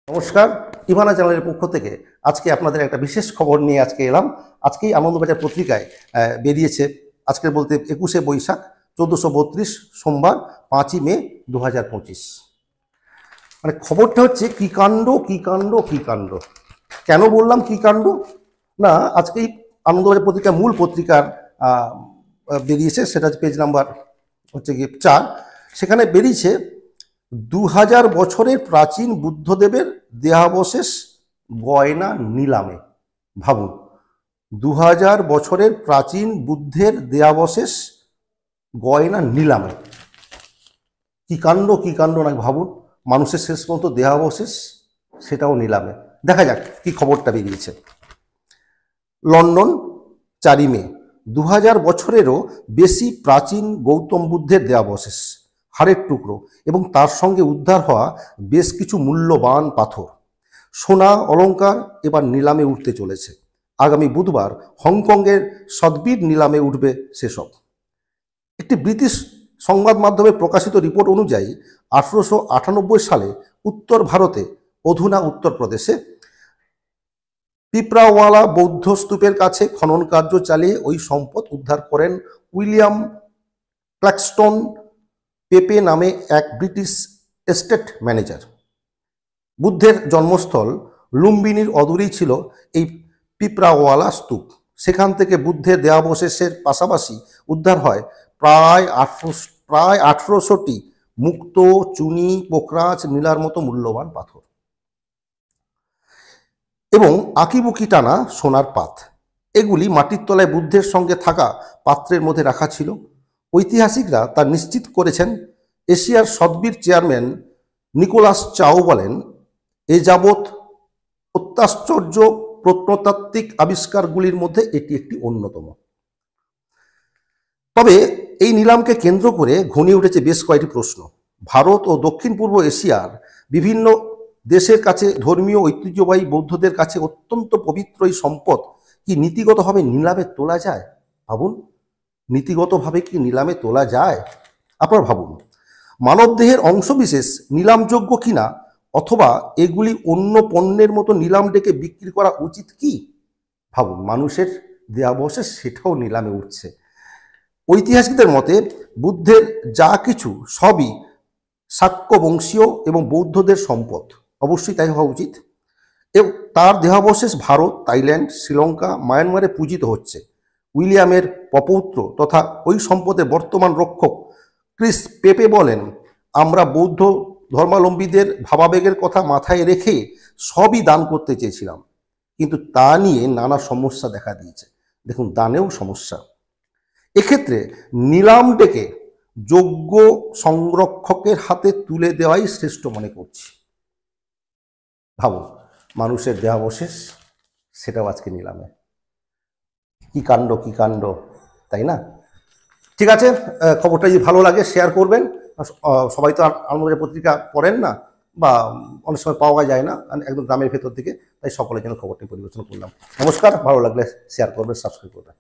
নমস্কার, ইভানা চ্যানেলের পক্ষ থেকে আজকে আপনাদের একটা বিশেষ খবর নিয়ে আজকে এলাম। আজকেই আনন্দবাজার পত্রিকায় বেরিয়েছে, আজকের বলতে 21শে বৈশাখ 1432 সোমবার 5ই মে 2025। মানে খবরটা হচ্ছে কি কাণ্ড কি কাণ্ড কি কাণ্ড। কেন বললাম কি কাণ্ড না, আজকেই আনন্দবাজার পত্রিকা মূল পত্রিকার বেরিয়েছে, সেটা পেজ নাম্বার হচ্ছে গিয়ে 4। সেখানে বেরিয়েছে 2000 বছরের প্রাচীন বুদ্ধদেবের দেহাবশেষ গয়না নিলামে। ভাবুন, 2000 বছরের প্রাচীন বুদ্ধের দেহাবশেষ গয়না নিলামে। কি কাণ্ড না ভাবুন, মানুষের শেষ পর্যন্ত দেহাবশেষ সেটাও নিলামে। দেখা যাক কি খবরটা বেরিয়েছে। লন্ডন 4ই মে, 2000 বছরেরও বেশি প্রাচীন গৌতম বুদ্ধের দেহাবশেষ, হাড়ের টুকরো এবং তার সঙ্গে উদ্ধার হওয়া বেশ কিছু মূল্যবান পাথর, সোনা অলংকার এবার নিলামে উঠতে চলেছে। আগামী বুধবার হংকংয়ের সদবির নিলামে উঠবে সেসব। একটি ব্রিটিশ সংবাদ মাধ্যমে প্রকাশিত রিপোর্ট অনুযায়ী 1898 সালে উত্তর ভারতে, অধুনা উত্তরপ্রদেশে, পিপরাওয়ালা বৌদ্ধ স্তূপের কাছে খনন কার্য চালিয়ে ওই সম্পদ উদ্ধার করেন উইলিয়াম ক্ল্যাক্সটন পেপে নামে এক ব্রিটিশ এস্টেট ম্যানেজার। বুদ্ধের জন্মস্থল লুম্বিনীর অদূরেই ছিল এই পিপরাওয়ালা স্তূপ। সেখান থেকে বুদ্ধের দেহাবশেষের পাশাপাশি উদ্ধার হয় প্রায় 1800টি মুক্ত, চুনি, পোকরাজ, নীলার মতো মূল্যবান পাথর এবং আঁকিবুকি টানা সোনার পাত। এগুলি মাটির তলায় বুদ্ধের সঙ্গে থাকা পাত্রের মধ্যে রাখা ছিল। ঐতিহাসিকরা তা নিশ্চিত করেছেন। এশিয়ার সদবির চেয়ারম্যান নিকোলাস চাও বলেন, এ যাবৎ অত্যাশ্চর্য প্রত্নতাত্ত্বিক আবিষ্কারগুলির মধ্যে এটি একটি অন্যতম। তবে এই নিলামকে কেন্দ্র করে ঘনিয়ে উঠেছে বেশ কয়েকটি প্রশ্ন। ভারত ও দক্ষিণ পূর্ব এশিয়ার বিভিন্ন দেশের কাছে ধর্মীয় ঐতিহ্যবাহী বৌদ্ধদের কাছে অত্যন্ত পবিত্র এই সম্পদ কি নীতিগতভাবে নিলামে তোলা যায়? ভাবুন, নীতিগতভাবে কি নিলামে তোলা যায়? আপনারা ভাবুন, মানবদেহের অংশবিশেষ নিলামযোগ্য কিনা, অথবা এগুলি অন্য পণ্যের মতো নিলাম ডেকে বিক্রি করা উচিত কি? ভাবুন, মানুষের দেহাবশেষ সেটাও নিলামে উঠছে। ঐতিহাসিকদের মতে বুদ্ধের যা কিছু সবই শাক্য বংশীয় এবং বৌদ্ধদের সম্পদ, অবশ্যই তাই হওয়া উচিত। এবং তার দেহাবশেষ ভারত, থাইল্যান্ড, শ্রীলঙ্কা, মায়ানমারে পূজিত হচ্ছে। উইলিয়ামের পপৌত্র তথা ওই সম্পদের বর্তমান রক্ষক ক্রিস পেপে বলেন, আমরা বৌদ্ধ ধর্মাবলম্বীদের ভাবাবেগের কথা মাথায় রেখে সবই দান করতে চেয়েছিলাম, কিন্তু তা নিয়ে নানা সমস্যা দেখা দিয়েছে। দেখুন, দানেও সমস্যা। এক্ষেত্রে নিলাম ডেকে যোগ্য সংরক্ষকের হাতে তুলে দেওয়াই শ্রেষ্ঠ মনে করছি। ভাবুন, মানুষের দেহাবশেষ সেটাও আজকে নিলামে। কি কাণ্ড, তাই না? ঠিক আছে, খবরটা যদি ভালো লাগে শেয়ার করবেন। সবাই তো আনন্দবাজার পত্রিকা পড়েন না, বা অনেক সময় পাওয়া যায় না, একদম গ্রামের ভেতর থেকে, তাই সকলের জন্য খবরটি পরিবেশন করলাম। নমস্কার, ভালো লাগলে শেয়ার করবেন, সাবস্ক্রাইব করবেন।